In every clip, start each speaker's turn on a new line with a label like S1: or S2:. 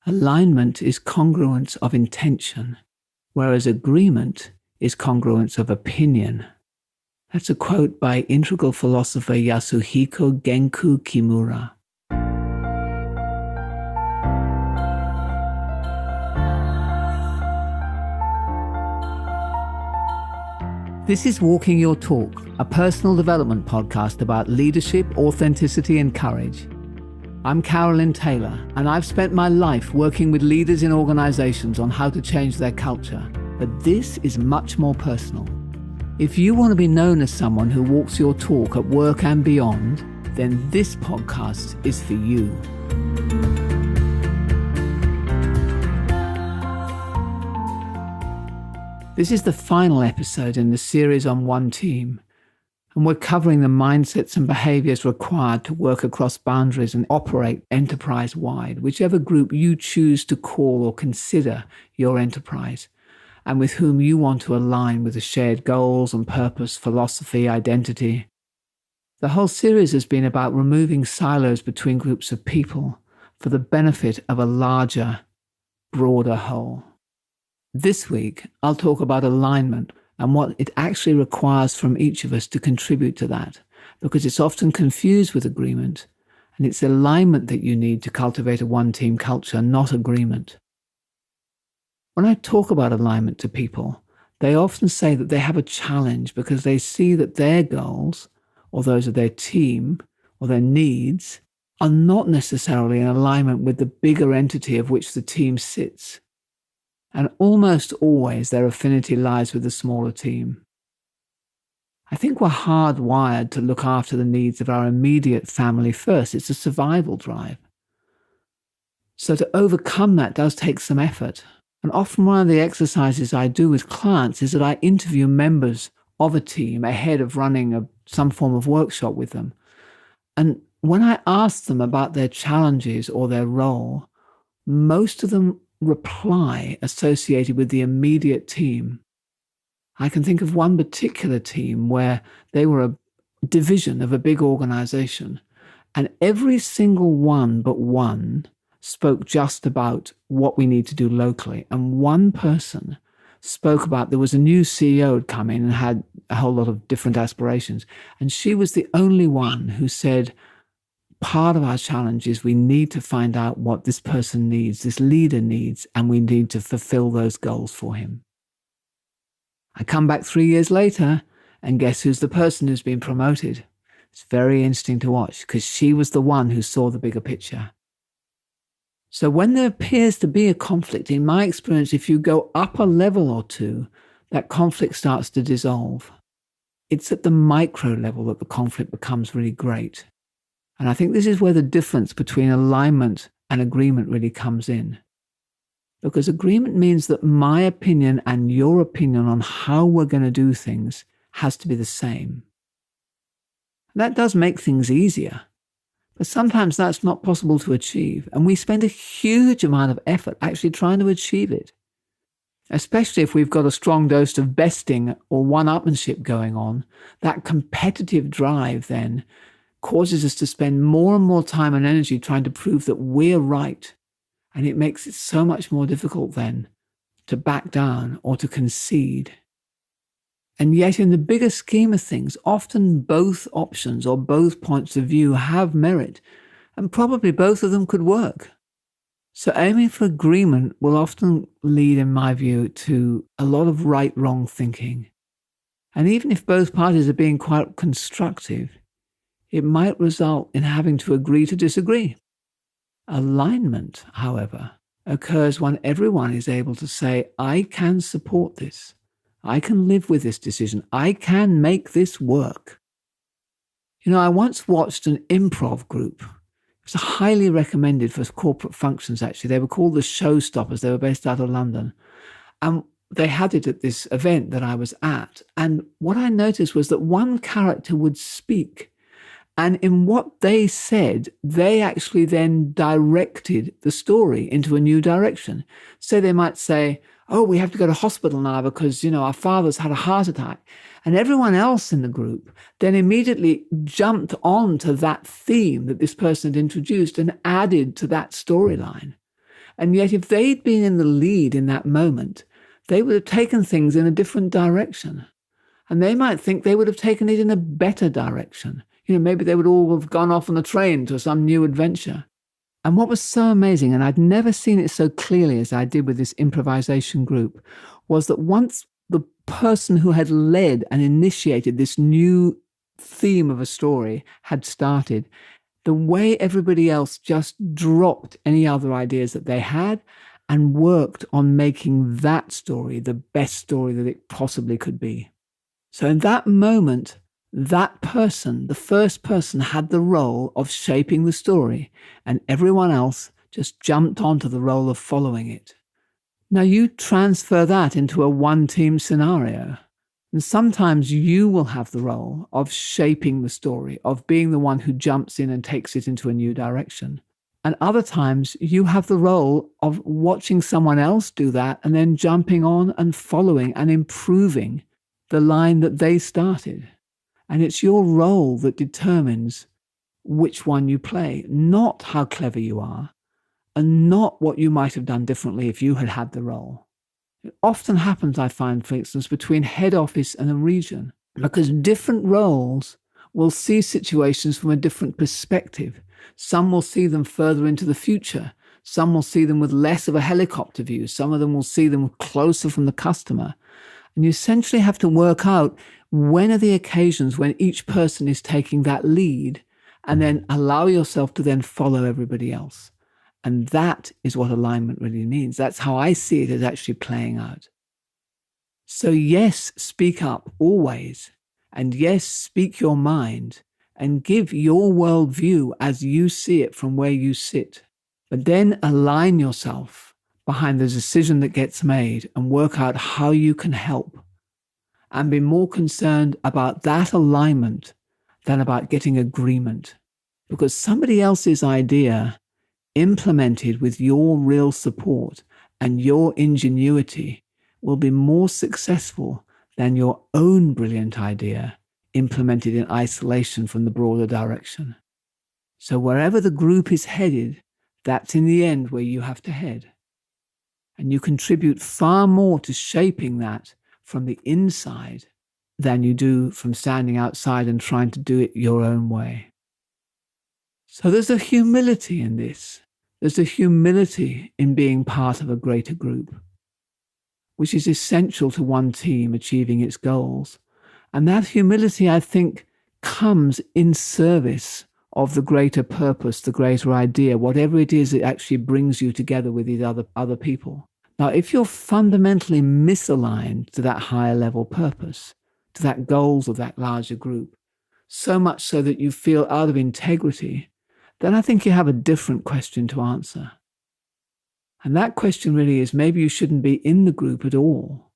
S1: Alignment is congruence of intention, whereas agreement is congruence of opinion. That's a quote by integral philosopher Yasuhiko Genku Kimura. This is Walking Your Talk, a personal development podcast about leadership, authenticity, and courage. I'm Carolyn Taylor, and I've spent my life working with leaders in organizations on how to change their culture. But this is much more personal. If you want to be known as someone who walks your talk at work and beyond, then this podcast is for you. This is the final episode in the series on One Team, and we're covering the mindsets and behaviors required to work across boundaries and operate enterprise-wide, whichever group you choose to call or consider your enterprise, and with whom you want to align with the shared goals and purpose, philosophy, identity. The whole series has been about removing silos between groups of people for the benefit of a larger, broader whole. This week, I'll talk about alignment and what it actually requires from each of us to contribute to that, because it's often confused with agreement, and it's alignment that you need to cultivate a one-team culture, not agreement. When I talk about alignment to people, they often say that they have a challenge because they see that their goals, or those of their team, or their needs, are not necessarily in alignment with the bigger entity of which the team sits. And almost always their affinity lies with the smaller team. I think we're hardwired to look after the needs of our immediate family first. It's a survival drive. So to overcome that does take some effort. And often one of the exercises I do with clients is that I interview members of a team ahead of running some form of workshop with them. And when I ask them about their challenges or their role, most of them reply associated with the immediate team. I can think of one particular team where they were a division of a big organization, and every single one but one spoke just about what we need to do locally. And one person spoke about there was a new CEO had come in and had a whole lot of different aspirations. And she was the only one who said, part of our challenge is we need to find out what this person needs, this leader needs, and we need to fulfill those goals for him. I come back 3 years later, and guess who's the person who's been promoted? It's very interesting to watch because she was the one who saw the bigger picture. So when there appears to be a conflict, in my experience, if you go up a level or two, that conflict starts to dissolve. It's at the micro level that the conflict becomes really great. And I think this is where the difference between alignment and agreement really comes in. Because agreement means that my opinion and your opinion on how we're going to do things has to be the same. And that does make things easier. But sometimes that's not possible to achieve. And we spend a huge amount of effort actually trying to achieve it. Especially if we've got a strong dose of besting or one-upmanship going on, that competitive drive then causes us to spend more and more time and energy trying to prove that we're right. And it makes it so much more difficult then to back down or to concede. And yet in the bigger scheme of things, often both options or both points of view have merit, and probably both of them could work. So aiming for agreement will often lead, in my view, to a lot of right-wrong thinking. And even if both parties are being quite constructive, it might result in having to agree to disagree. Alignment, however, occurs when everyone is able to say, I can support this. I can live with this decision. I can make this work. You know, I once watched an improv group. It was highly recommended for corporate functions, actually. They were called the Showstoppers. They were based out of London. And they had it at this event that I was at. And what I noticed was that one character would speak. And in what they said, they actually then directed the story into a new direction. So they might say, oh, we have to go to hospital now because, our father's had a heart attack. And everyone else in the group then immediately jumped on to that theme that this person had introduced and added to that storyline. And yet if they'd been in the lead in that moment, they would have taken things in a different direction. And they might think they would have taken it in a better direction. Maybe they would all have gone off on a train to some new adventure. And what was so amazing, and I'd never seen it so clearly as I did with this improvisation group, was that once the person who had led and initiated this new theme of a story had started, the way everybody else just dropped any other ideas that they had and worked on making that story the best story that it possibly could be. So in that moment, that person, the first person, had the role of shaping the story, and everyone else just jumped onto the role of following it. Now you transfer that into a one-team scenario, and sometimes you will have the role of shaping the story, of being the one who jumps in and takes it into a new direction. And other times you have the role of watching someone else do that and then jumping on and following and improving the line that they started. And it's your role that determines which one you play, not how clever you are, and not what you might have done differently if you had had the role. It often happens, I find, for instance, between head office and a region, because different roles will see situations from a different perspective. Some will see them further into the future. Some will see them with less of a helicopter view. Some of them will see them closer from the customer. And you essentially have to work out when are the occasions when each person is taking that lead, and then allow yourself to then follow everybody else. And that is what alignment really means. That's how I see it as actually playing out. So yes, speak up always. And yes, speak your mind and give your worldview as you see it from where you sit. But then align yourself behind the decision that gets made and work out how you can help. And be more concerned about that alignment than about getting agreement. Because somebody else's idea, implemented with your real support and your ingenuity, will be more successful than your own brilliant idea, implemented in isolation from the broader direction. So wherever the group is headed, that's in the end where you have to head. And you contribute far more to shaping that from the inside than you do from standing outside and trying to do it your own way. So there's a humility in this. There's a humility in being part of a greater group, which is essential to one team achieving its goals. And that humility, I think, comes in service of the greater purpose, the greater idea, whatever it is that actually brings you together with these other people. Now, if you're fundamentally misaligned to that higher level purpose, to that goals of that larger group, so much so that you feel out of integrity, then I think you have a different question to answer. And that question really is, maybe you shouldn't be in the group at all.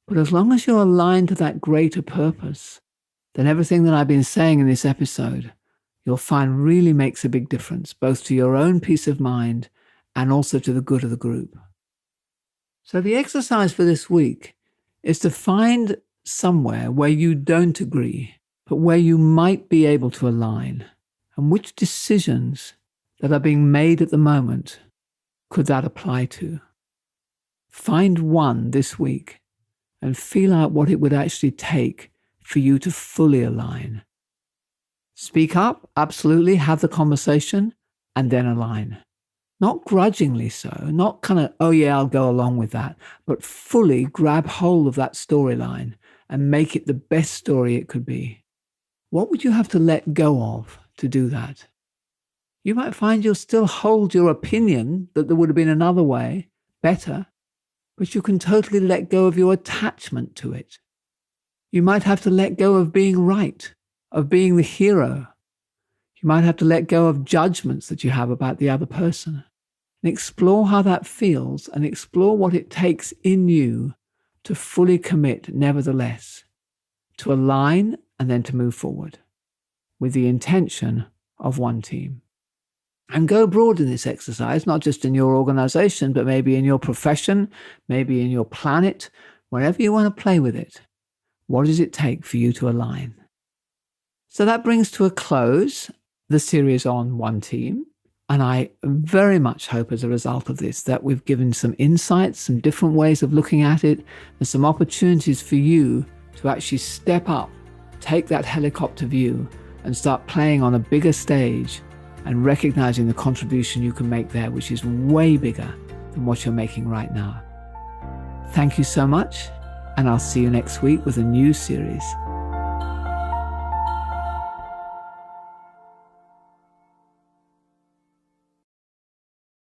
S1: But as long as you're aligned to that greater purpose, then everything that I've been saying in this episode, you'll find really makes a big difference, both to your own peace of mind and also to the good of the group. So the exercise for this week is to find somewhere where you don't agree, but where you might be able to align. And which decisions that are being made at the moment could that apply to? Find one this week and feel out what it would actually take for you to fully align. Speak up, absolutely, have the conversation, and then align. Not grudgingly so, not kind of, oh yeah, I'll go along with that, but fully grab hold of that storyline and make it the best story it could be. What would you have to let go of to do that? You might find you'll still hold your opinion that there would have been another way, better, but you can totally let go of your attachment to it. You might have to let go of being right, of being the hero. You might have to let go of judgments that you have about the other person. And explore how that feels and explore what it takes in you to fully commit nevertheless, to align and then to move forward with the intention of one team. And go broad in this exercise, not just in your organization, but maybe in your profession, maybe in your planet, wherever you want to play with it. What does it take for you to align? So that brings to a close the series on one team. And I very much hope as a result of this that we've given some insights, some different ways of looking at it, and some opportunities for you to actually step up, take that helicopter view, and start playing on a bigger stage and recognizing the contribution you can make there, which is way bigger than what you're making right now. Thank you so much, and I'll see you next week with a new series